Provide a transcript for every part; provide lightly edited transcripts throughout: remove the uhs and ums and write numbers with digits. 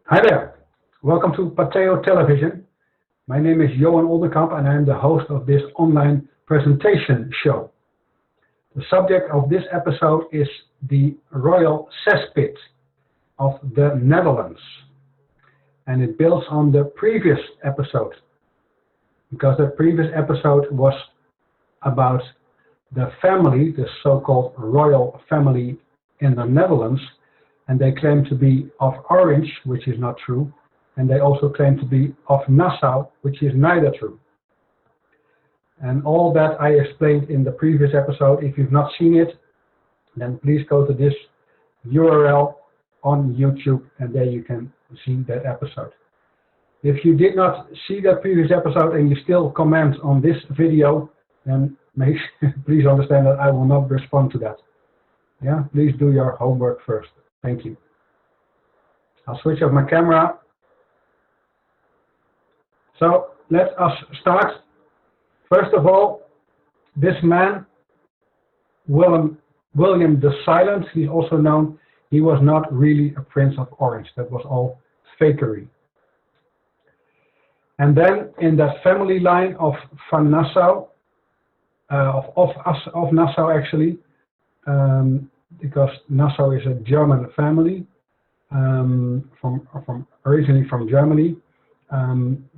Hi there, welcome to Pateo Television. My name is Johan Oldenkamp and I am the host of this online presentation show. The subject of this episode is the Royal Cesspit of the Netherlands. And it builds on the previous episode, because the previous episode was about the family, the so-called royal family in the Netherlands, and they claim to be of Orange, which is not true, and they also claim to be of Nassau, which is neither true. And all that I explained in the previous episode. If you've not seen it, then please go to this URL on YouTube, and there you can see that episode. If you did not see that previous episode and you still comment on this video, then please understand that I will not respond to that. Yeah, please do your homework first. Thank you. I'll switch off my camera. So let us start. First of all, this man, William the Silent, he's also known, he was not really a Prince of Orange. That was all fakery. And then in that family line of Van Nassau, of Nassau actually, because Nassau is a German family, originally from Germany.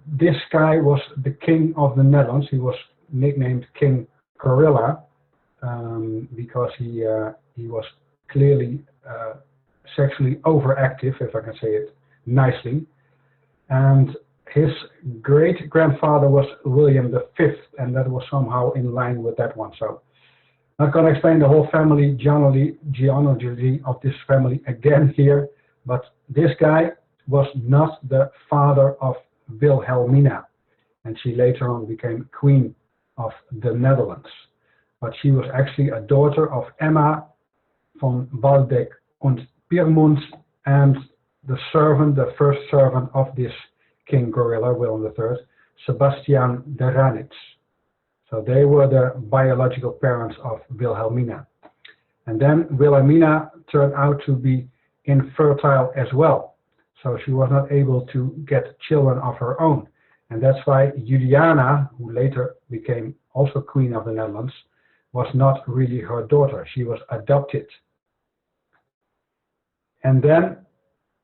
This guy was the king of the Netherlands. He was nicknamed King Gorilla because he was clearly sexually overactive, if I can say it nicely. And his great-grandfather was William V, and that was somehow in line with that one. So I'm not going to explain the whole family genealogy of this family again here, but this guy was not the father of Wilhelmina, and she later on became Queen of the Netherlands. But she was actually a daughter of Emma von Waldeck und Pyrmont, and the first servant of this King Gorilla, Willem III, Sebastian de Ranitz. So they were the biological parents of Wilhelmina. And then Wilhelmina turned out to be infertile as well. So she was not able to get children of her own. And that's why Juliana, who later became also Queen of the Netherlands, was not really her daughter. She was adopted. And then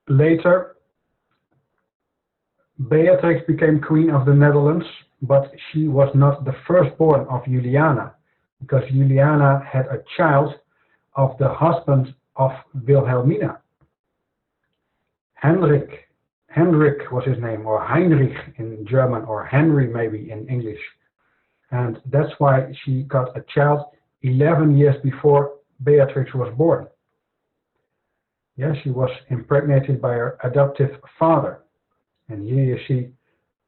later, Beatrix became Queen of the Netherlands, but she was not the firstborn of Juliana, because Juliana had a child of the husband of Wilhelmina. Henrik was his name, or Heinrich in German, or Henry maybe in English. And that's why she got a child 11 years before Beatrix was born. Yeah, she was impregnated by her adoptive father. And here you see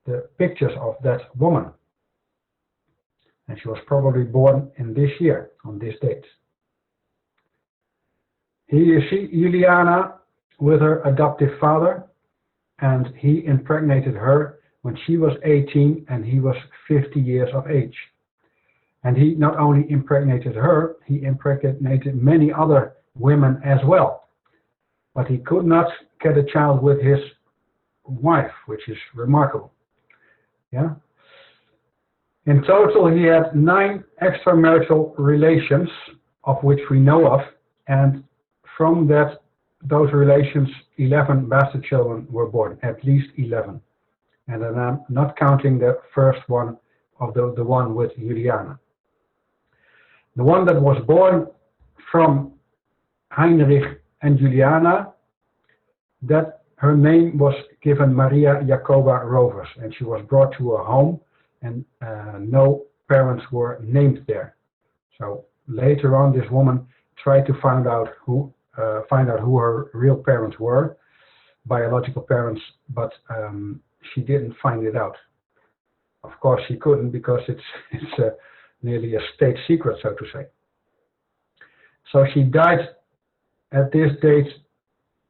the pictures of that woman. And she was probably born in this year, on this date. Here you see Juliana with her adoptive father, and he impregnated her when she was 18 and he was 50 years of age. And he not only impregnated her, he impregnated many other women as well. But he could not get a child with his wife, which is remarkable. Yeah. In total, he had 9 extramarital relations, of which we know of, and from those relations, 11 bastard children were born, at least 11. And then I'm not counting the first one of the one with Juliana. The one that was born from Heinrich and Juliana, that her name was given Maria Jacoba Rovers, and she was brought to a home, and no parents were named there. So later on, this woman tried to find out who her real parents were, biological parents, but she didn't find it out. Of course, she couldn't, because it's nearly a state secret, so to say. So she died at this date,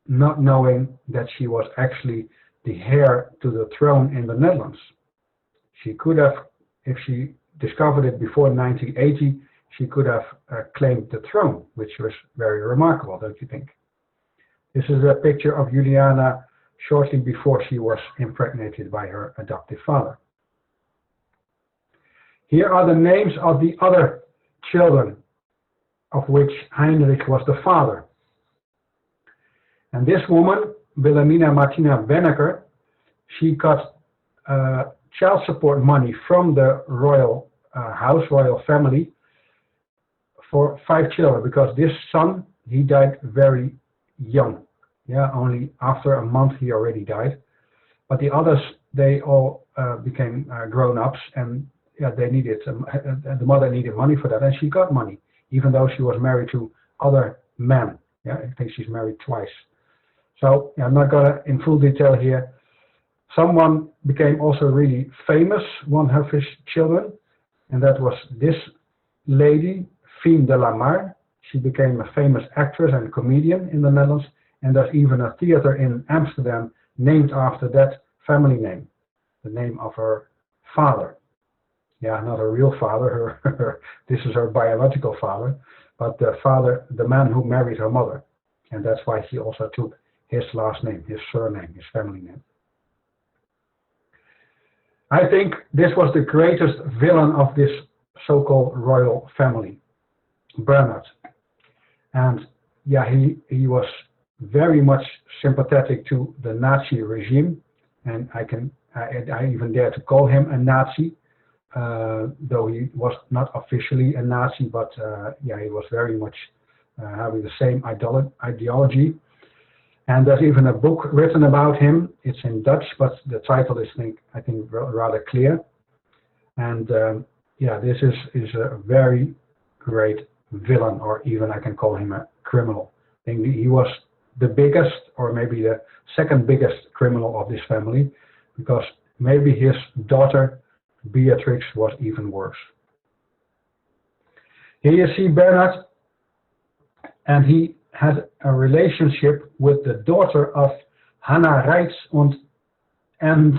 not knowing that she was actually the heir to the throne in the Netherlands. She could have, if she discovered it before 1980, she could have claimed the throne, which was very remarkable, don't you think? This is a picture of Juliana shortly before she was impregnated by her adoptive father. Here are the names of the other children, of which Heinrich was the father. And this woman, Wilhelmina Martina Wenneker, she got child support money from the royal royal family, for 5 children, because this son, he died very young. Yeah, only after a month he already died. But the others, they all became grown-ups, and yeah, they needed the mother needed money for that, and she got money, even though she was married to other men. Yeah, I think she's married twice. So yeah, I'm not gonna in full detail here. Someone became also really famous, one of his children, and that was this lady, Fien de la Mar. She became a famous actress and comedian in the Netherlands, and there's even a theater in Amsterdam named after that family name, the name of her father. Yeah, not her real father, this is her biological father, but the father, the man who married her mother. And that's why he also took his last name, his surname, his family name. I think this was the greatest villain of this so-called royal family, Bernard. And yeah, he was very much sympathetic to the Nazi regime, and I even dare to call him a Nazi, though he was not officially a Nazi, but yeah, he was very much having the same ideology. And there's even a book written about him. It's in Dutch, but the title is, I think rather clear. And yeah, this is a very great villain, or even I can call him a criminal. I think he was the biggest, or maybe the second biggest criminal of this family, because maybe his daughter Beatrix was even worse. Here you see Bernard, and he had a relationship with the daughter of Hannah Reitz and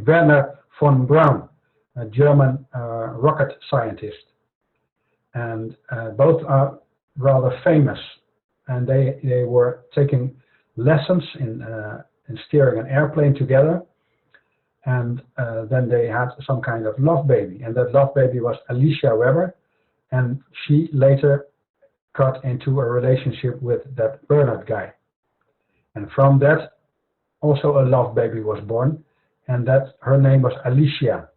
Werner von Braun, a German rocket scientist. And both are rather famous, and they were taking lessons in steering an airplane together, and then they had some kind of love baby, and that love baby was Alicia Weber, and she later got into a relationship with that Bernard guy, and from that also a love baby was born, and that her name was Alicia,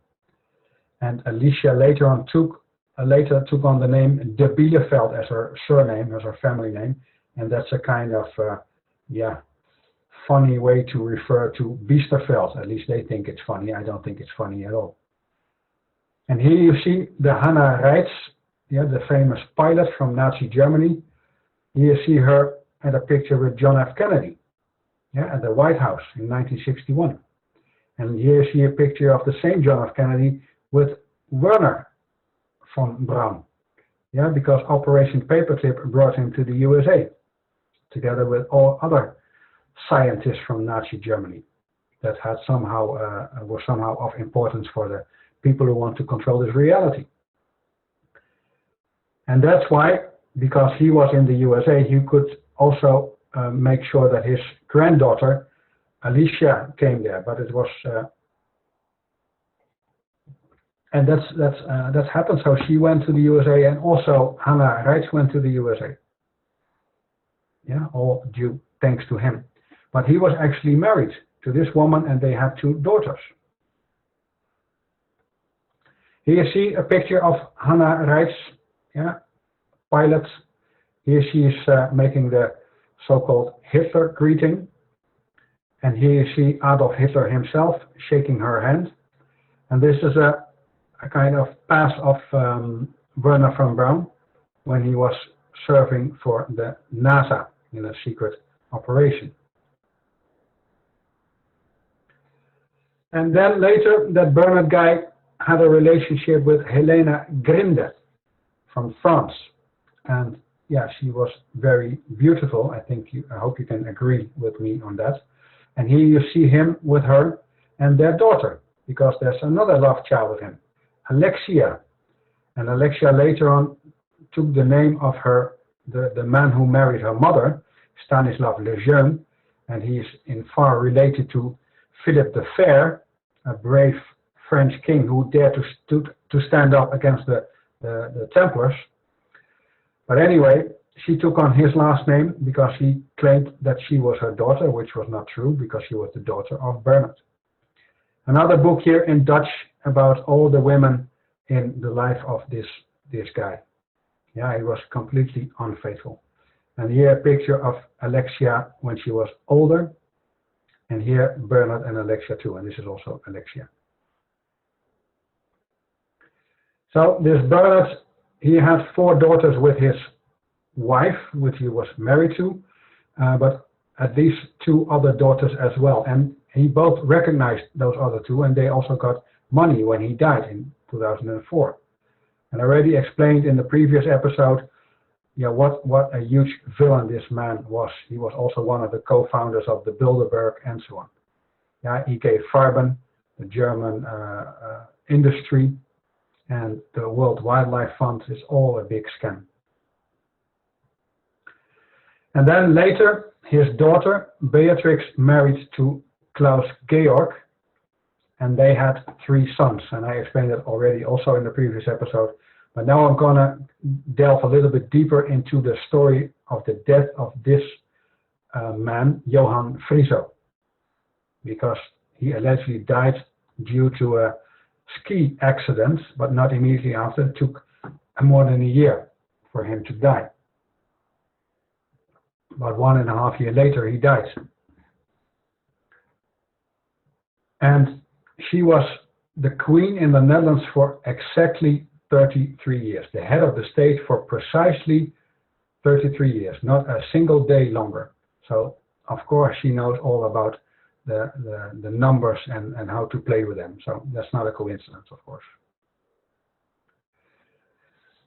and Alicia later took on the name de Bielefeld as her surname, as her family name, and that's a kind of yeah, funny way to refer to Biesterfeld. At least they think it's funny. I don't think it's funny at all. And here you see the Hannah Reitz, yeah, the famous pilot from Nazi Germany. Here you see her at a picture with John F. Kennedy, yeah, at the White House in 1961. And here you see a picture of the same John F. Kennedy with Werner von Braun, yeah, because Operation Paperclip brought him to the USA, together with all other scientists from Nazi Germany that had were somehow of importance for the people who want to control this reality. And that's why, because he was in the USA, he could also make sure that his granddaughter Alicia came there. But it was, and that's happened. So she went to the USA, and also Hannah Reitz went to the USA. Yeah, all due thanks to him. But he was actually married to this woman, and they had 2 daughters. Here you see a picture of Hannah Reitz, yeah, pilot. Here she is making the so-called Hitler greeting. And here you see Adolf Hitler himself shaking her hand. And this is a kind of pass of Werner von Braun when he was serving for the NASA in a secret operation. And then later, that Bernard guy had a relationship with Helena Grinde from France. And yeah, she was very beautiful. I hope you can agree with me on that. And here you see him with her and their daughter, because there's another love child with him, Alexia. And Alexia later on took the name of the man who married her mother, Stanislav Lejeune, and he is in far related to Philip the Fair, a brave French king who dared to stand up against the Templars. But anyway, she took on his last name because he claimed that she was her daughter, which was not true because she was the daughter of Bernard. Another book here in Dutch about all the women in the life of this guy. Yeah, he was completely unfaithful. And here a picture of Alexia when she was older. And here Bernard and Alexia too. And this is also Alexia. So this Bernard, he had 4 daughters with his wife, which he was married to, but at least 2 other daughters as well. And he both recognized those other 2, and they also got money when he died in 2004. And I already explained in the previous episode, yeah, what a huge villain this man was. He was also one of the co-founders of the Bilderberg and so on. Yeah, he gave Farben, the German industry, and the World Wildlife Fund is all a big scam. And then later, his daughter Beatrix married to Klaus Georg, and they had 3 sons. And I explained it already also in the previous episode. But now I'm going to delve a little bit deeper into the story of the death of this man, Johan Friso, because he allegedly died due to a ski accident, but not immediately after. It took more than a year for him to die. About 1.5 years later, he died. And she was the queen in the Netherlands for exactly 33 years, the head of the state for precisely 33 years, not a single day longer. So, of course, she knows all about the numbers and how to play with them. So that's not a coincidence, of course.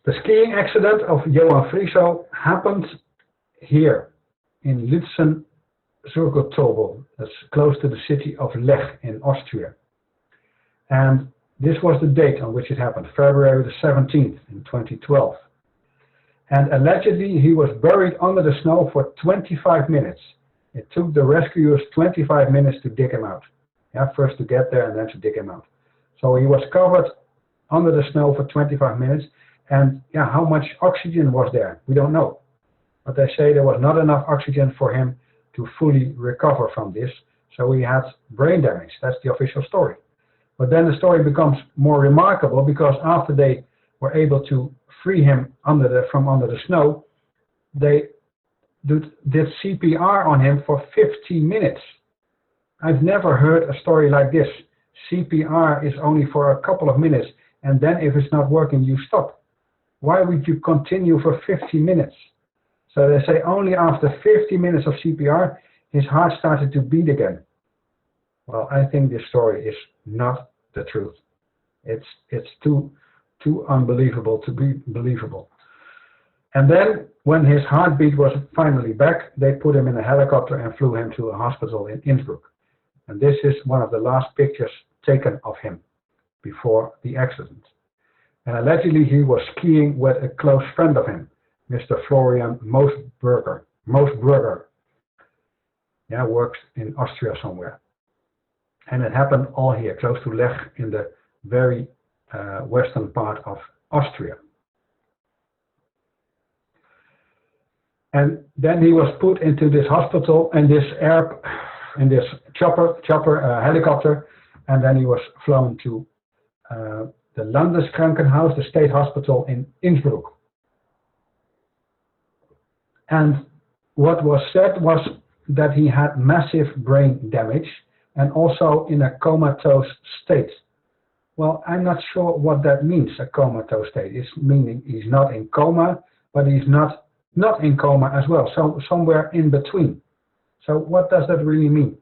The skiing accident of Johan Friso happened here in Lützen Zurgotobel. That's close to the city of Lech in Austria. And this was the date on which it happened, February the 17th in 2012. And allegedly he was buried under the snow for 25 minutes. It took the rescuers 25 minutes to dig him out. Yeah, first to get there and then to dig him out. So he was covered under the snow for 25 minutes. And yeah, how much oxygen was there? We don't know. But they say there was not enough oxygen for him to fully recover from this. So he had brain damage. That's the official story. But then the story becomes more remarkable because after they were able to free him from under the snow, they did CPR on him for 15 minutes. I've never heard a story like this. CPR is only for a couple of minutes, and then if it's not working, you stop. Why would you continue for 15 minutes? So they say only after 50 minutes of CPR, his heart started to beat again. Well, I think this story is not the truth. It's too unbelievable to be believable. And then when his heartbeat was finally back, they put him in a helicopter and flew him to a hospital in Innsbruck. And this is one of the last pictures taken of him before the accident. And allegedly he was skiing with a close friend of him, Mr. Florian Moosbrugger. Yeah, works in Austria somewhere. And it happened all here, close to Lech, in the very western part of Austria. And then he was put into this hospital in this helicopter, and then he was flown to the Landeskrankenhaus, the state hospital in Innsbruck. And what was said was that he had massive brain damage and also in a comatose state. Well, I'm not sure what that means, a comatose state. It's meaning he's not in coma, but he's not in coma as well, so somewhere in between. So what does that really mean?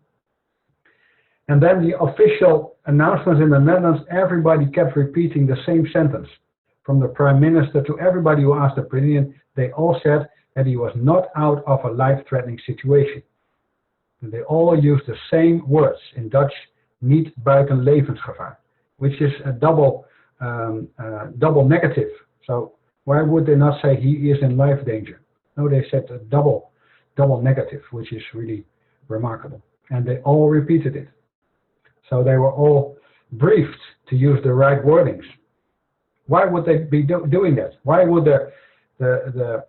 And then the official announcements in the Netherlands, everybody kept repeating the same sentence. From the Prime Minister to everybody who asked opinion, they all said that he was not out of a life-threatening situation. And they all used the same words in Dutch, niet buiten levensgevaar, which is a double negative. So why would they not say he is in life danger? No, they said a double negative, which is really remarkable. And they all repeated it. So they were all briefed to use the right wordings. Why would they be doing that? Why would the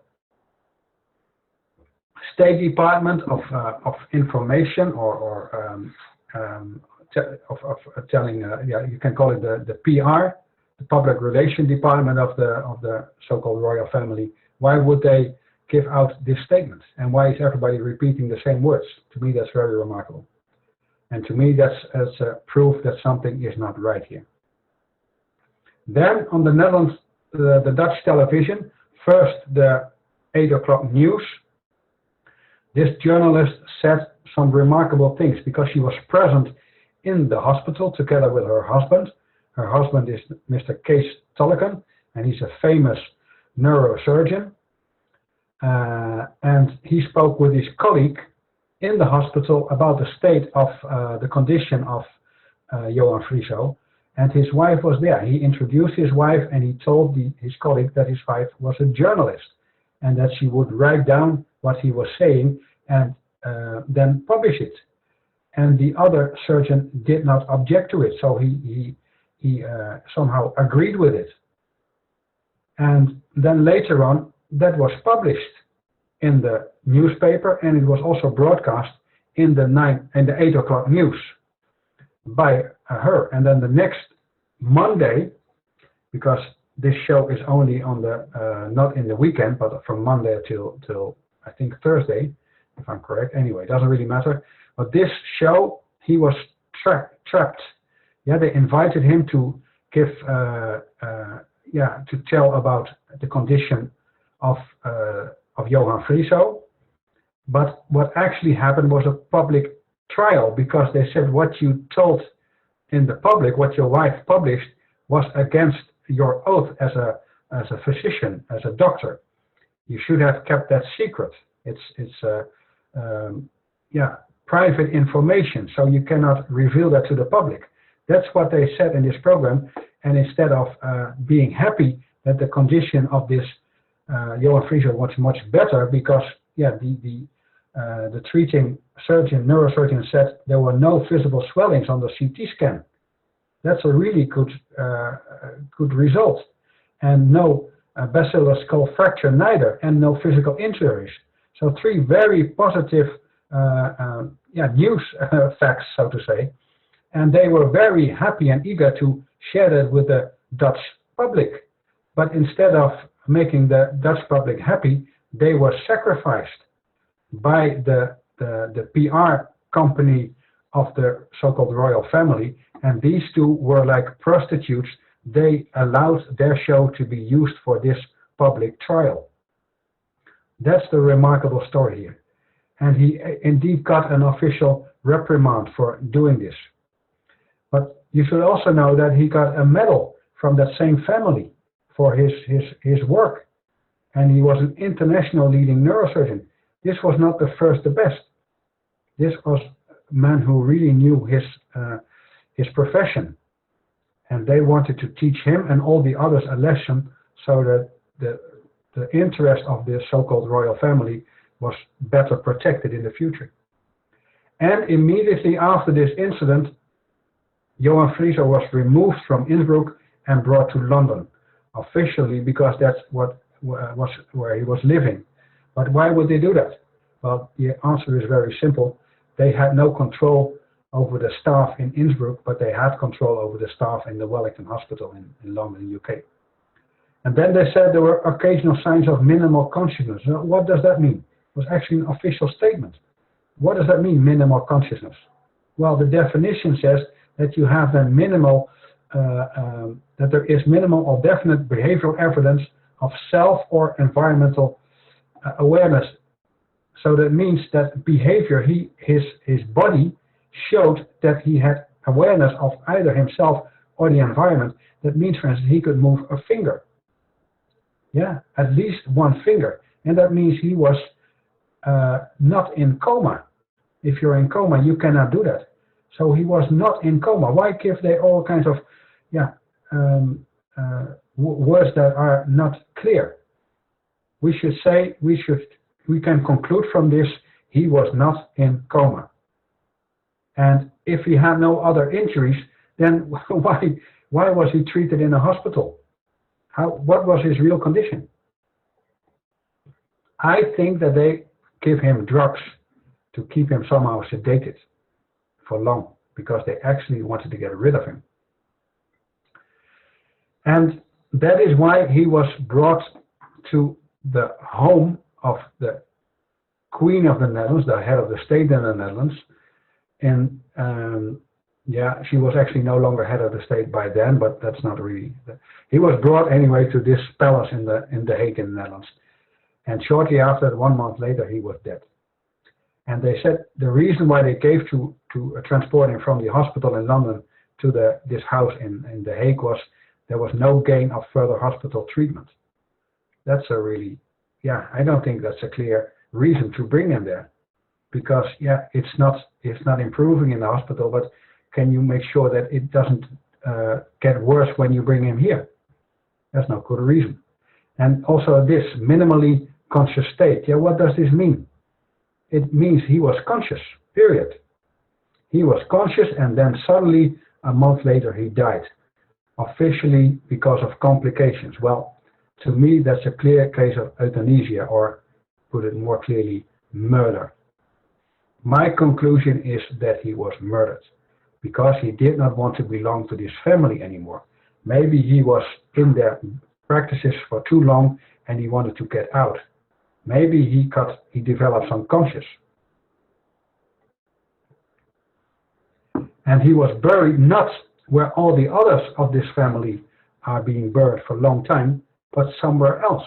State Department of Information telling, you can call it the PR, the Public Relations Department of the so-called royal family, why would they give out this statement? And why is everybody repeating the same words? To me, that's very remarkable. And to me, that's a proof that something is not right here. Then on the Netherlands, the Dutch television, first the 8 o'clock news, this journalist said some remarkable things because she was present in the hospital together with her husband. Her husband is Mr. Kees Tulleken, and he's a famous neurosurgeon. And he spoke with his colleague in the hospital about the state of the condition of Johan Frieso. And his wife was there. He introduced his wife and he told his colleague that his wife was a journalist and that she would write down what he was saying and then publish it. And the other surgeon did not object to it, so he somehow agreed with it. And then later on, that was published in the newspaper, and it was also broadcast in the 8 o'clock news by her. And then the next Monday, because this show is only on the not in the weekend, but from Monday till I think Thursday, if I'm correct. Anyway, it doesn't really matter. But this show, he was trapped. Yeah, they invited him to give, to tell about the condition of Johan Frieso. But what actually happened was a public trial, because they said what you told in the public, what your wife published, was against your oath as a physician, as a doctor. You should have kept that secret. It's private information, so you cannot reveal that to the public. That's what they said in this program. And instead of being happy that the condition of this Johan Frieso was much better, because the treating surgeon, neurosurgeon, said there were no visible swellings on the CT scan. That's a really good result, and no basilar skull fracture neither, and no physical injuries. So 3 very positive news facts, so to say, and they were very happy and eager to share that with the Dutch public. But instead of making the Dutch public happy, they were sacrificed by the PR company of the so-called royal family, and these 2 were like prostitutes. They allowed their show to be used for this public trial. That's the remarkable story here. And he indeed got an official reprimand for doing this. But you should also know that he got a medal from that same family for his work. And he was an international leading neurosurgeon. This was not the first, the best. This was a man who really knew his profession. And they wanted to teach him and all the others a lesson, so that the interest of the so-called royal family was better protected in the future. And immediately after this incident, Johan Frieso was removed from Innsbruck and brought to London, officially, because that's where he was living. But why would they do that? Well, the answer is very simple. They had no control over the staff in Innsbruck, but they had control over the staff in the Wellington Hospital in London, UK. And then they said there were occasional signs of minimal consciousness. Now, what does that mean? It was actually an official statement. What does that mean, minimal consciousness? Well, the definition says that you have then minimal, that there is minimal or definite behavioral evidence of self or environmental awareness. So that means that behavior, his body showed that he had awareness of either himself or the environment. That means, for instance, he could move a finger. Yeah, at least one finger. And that means he was not in coma. If you're in coma, you cannot do that. So he was not in coma. Why give they all kinds of words that are not clear? We should say, we can conclude from this, he was not in coma. And if he had no other injuries, then why was he treated in a hospital? What was his real condition? I think that they give him drugs to keep him somehow sedated for long, because they actually wanted to get rid of him. And that is why he was brought to the home of the Queen of the Netherlands, the head of the state in the Netherlands. And she was actually no longer head of the state by then, but that's not really. He was brought anyway to this palace in the Hague in the Netherlands. And shortly after, 1 month later, he was dead. And they said the reason why they gave to transport him from the hospital in London to this house in the Hague was there was no gain of further hospital treatment. That's a really, I don't think that's a clear reason to bring him there, because it's not improving in the hospital, but can you make sure that it doesn't get worse when you bring him here? That's not good reason. And also this minimally conscious state. What does this mean? It means he was conscious, period. He was conscious, and then suddenly a month later he died, officially because of complications. Well, to me that's a clear case of euthanasia, or put it more clearly, murder. My conclusion is that he was murdered because he did not want to belong to this family anymore. Maybe he was in their practices for too long and he wanted to get out. Maybe he developed some conscience. And he was buried not where all the others of this family are being buried for a long time, but somewhere else.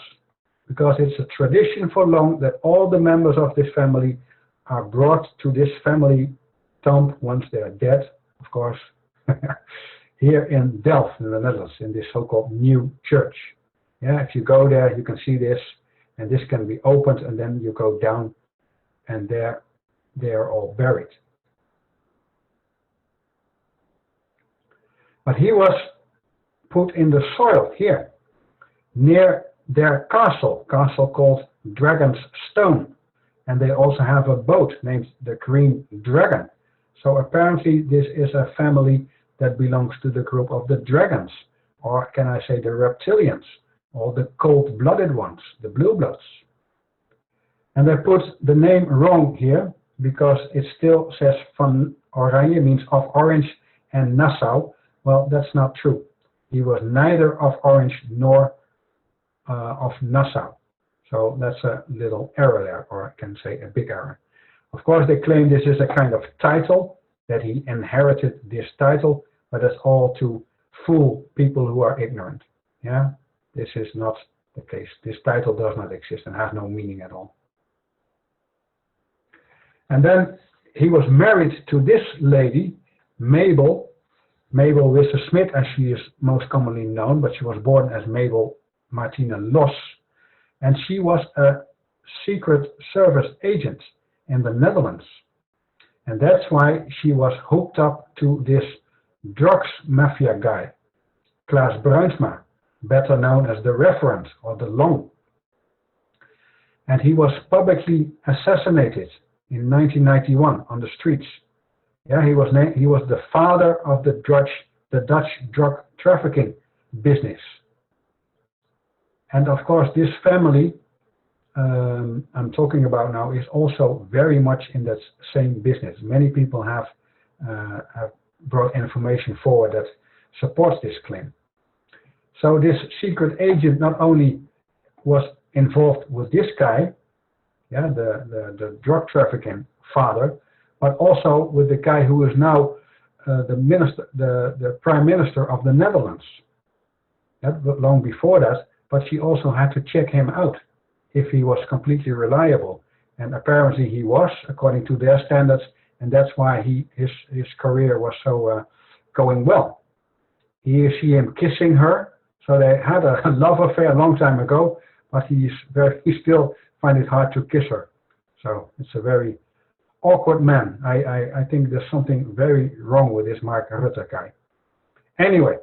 Because it's a tradition for long that all the members of this family are brought to this family tomb once they are dead, of course, here in Delft in the Netherlands, in this so-called new church. If you go there, you can see this, and this can be opened, and then you go down, and there they are all buried. But he was put in the soil here, near their castle called Dragon's Stone. And they also have a boat named the Green Dragon. So apparently this is a family that belongs to the group of the dragons, or can I say the reptilians, or the cold-blooded ones, the blue bloods. And they put the name wrong here, because it still says van Oranje, means of Orange, and Nassau. Well, that's not true. He was neither of Orange nor of Nassau. So that's a little error there, or I can say a big error. Of course, they claim this is a kind of title, that he inherited this title, but that's all to fool people who are ignorant. This is not the case. This title does not exist and has no meaning at all. And then he was married to this lady, Mabel Cesspit, as she is most commonly known, but she was born as Mabel Martina Los, and she was a secret service agent in the Netherlands. And that's why she was hooked up to this drugs mafia guy, Klaas Bruinsma, better known as the Reverend or the Long. And he was publicly assassinated in 1991 on the streets. He was the father of the Dutch drug trafficking business. And of course, this family I'm talking about now is also very much in that same business. Many people have brought information forward that supports this claim. So this secret agent not only was involved with this guy, the drug trafficking father, but also with the guy who is now the Prime Minister of the Netherlands. That was long before that, but she also had to check him out if he was completely reliable. And apparently he was, according to their standards, and that's why his career was so going well. He see him kissing her, so they had a love affair a long time ago, but he still finds it hard to kiss her. So it's a very awkward man. I think there's something very wrong with this Mark Rutte guy. Anyway,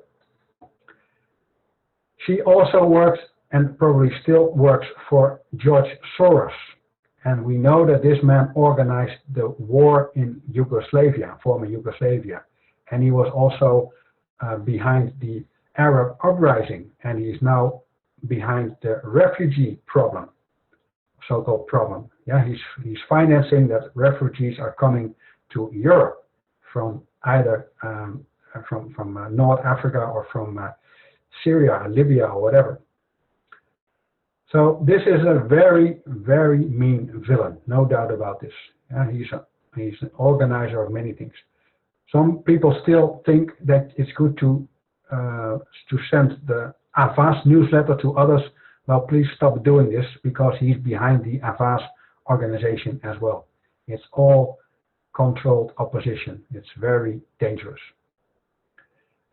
she also worked, and probably still works, for George Soros. And we know that this man organized the war in Yugoslavia, former Yugoslavia. And he was also behind the Arab uprising, and he is now behind the refugee problem, so-called problem. Yeah, he's financing that refugees are coming to Europe from either from North Africa or from Syria, Libya, or whatever. So this is a very, very mean villain, no doubt about this. Yeah, he's an organizer of many things. Some people still think that it's good to send the Avaz newsletter to others. Well, please stop doing this, because he's behind the Avaz organization as well. It's all controlled opposition. It's very dangerous.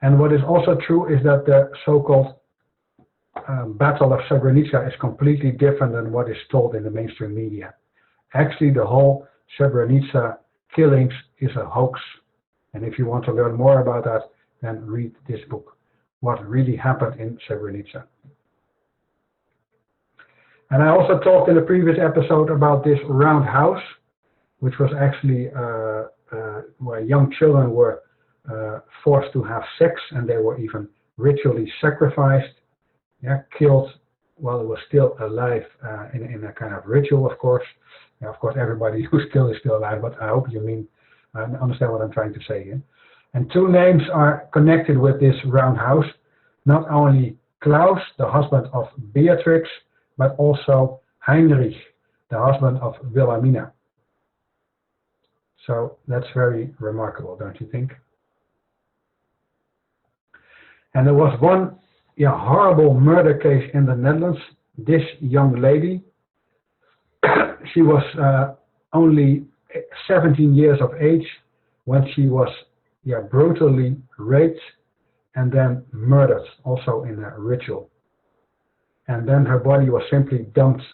And what is also true is that the so-called Battle of Srebrenica is completely different than what is told in the mainstream media. Actually, the whole Srebrenica killings is a hoax. And if you want to learn more about that, then read this book, What Really Happened in Srebrenica. And I also talked in the previous episode about this round house, which was actually where young children were forced to have sex, and they were even ritually sacrificed, killed while it was still alive in a kind of ritual, of course. Of course, everybody who's killed is still alive, but I hope you understand what I'm trying to say here. And two names are connected with this round house, not only Klaus, the husband of Beatrix, but also Heinrich, the husband of Wilhelmina. So that's very remarkable, don't you think? And there was one horrible murder case in the Netherlands. This young lady, she was only 17 years of age when she was brutally raped and then murdered, also in a ritual. And then her body was simply dumped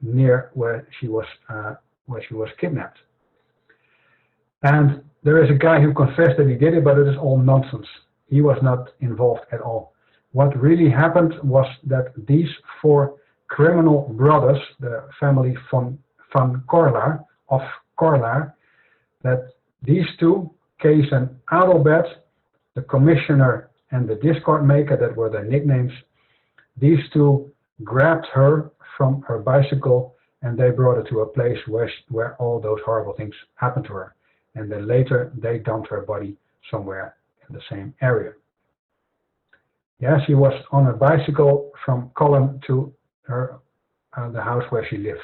near where she was kidnapped. And there is a guy who confessed that he did it, but it is all nonsense. He was not involved at all. What really happened was that these four criminal brothers, the family van Korlaar, of Korlaar, that these two, Kees and Adelbert, the commissioner and the discord maker, that were their nicknames, these two grabbed her from her bicycle and they brought her to a place where all those horrible things happened to her. And then later they dumped her body somewhere in the same area. Yeah, she was on a bicycle from Colum to her the house where she lived,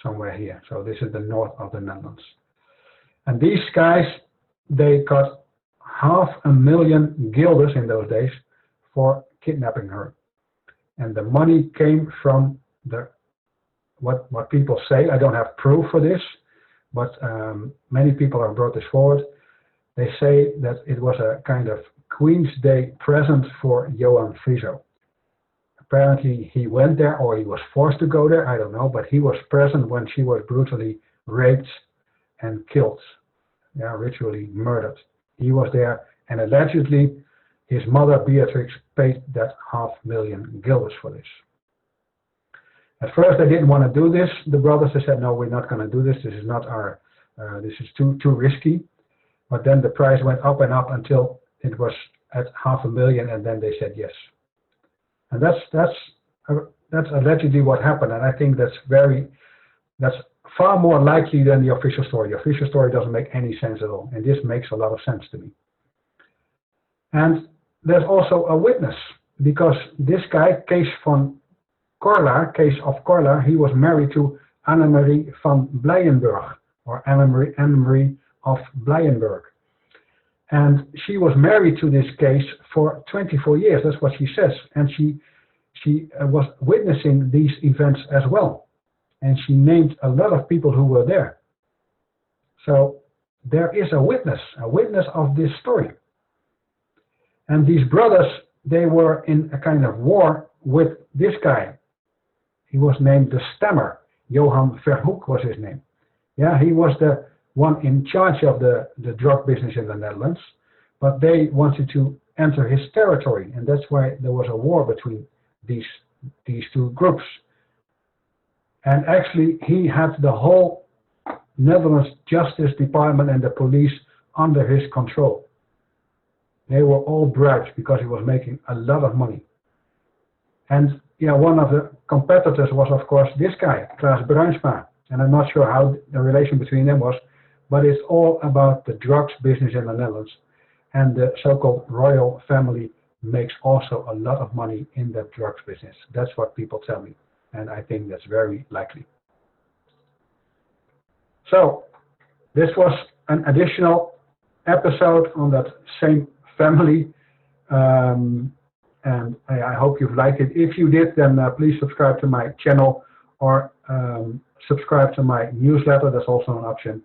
somewhere here. So this is the north of the Netherlands. And these guys, they got 500,000 guilders in those days for kidnapping her. And the money came from what people say. I don't have proof for this, but many people have brought this forward. They say that it was a kind of Queen's Day present for Johan Friso. Apparently he went there, or he was forced to go there, I don't know, but he was present when she was brutally raped and killed, ritually murdered. He was there, and allegedly his mother Beatrix paid that 500,000 guilders for this. At first they didn't want to do this, the brothers. They said, no, we're not going to do this. This is not our, this is too risky. But then the price went up and up until it was at 500,000, and then they said yes. And that's allegedly what happened, and I think that's far more likely than the official story. The official story doesn't make any sense at all, and this makes a lot of sense to me. And there's also a witness, because this guy, Kees of Korlaar, he was married to Annemarie van Blijenburg, or Annemarie of Blijenburg. And she was married to this case for 24 years, that's what she says. And she was witnessing these events as well. And she named a lot of people who were there. So there is a witness of this story. And these brothers, they were in a kind of war with this guy. He was named the Stammer. Johan Verhoek was his name. Yeah, he was the one in charge of the drug business in the Netherlands, but they wanted to enter his territory, and that's why there was a war between these two groups. And actually, he had the whole Netherlands Justice Department and the police under his control. They were all bribed because he was making a lot of money. And one of the competitors was, of course, this guy, Klaas Bruinsma. And I'm not sure how the relation between them was, but it's all about the drugs business in the Netherlands. And the so-called royal family makes also a lot of money in that drugs business. That's what people tell me. And I think that's very likely. So this was an additional episode on that same family. And I hope you've liked it. If you did, then please subscribe to my channel or subscribe to my newsletter. That's also an option.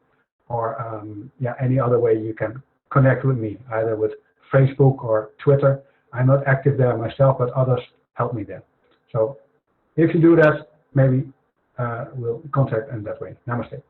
Or any other way you can connect with me, either with Facebook or Twitter. I'm not active there myself, but others help me there. So if you do that, maybe we'll contact in that way. Namaste.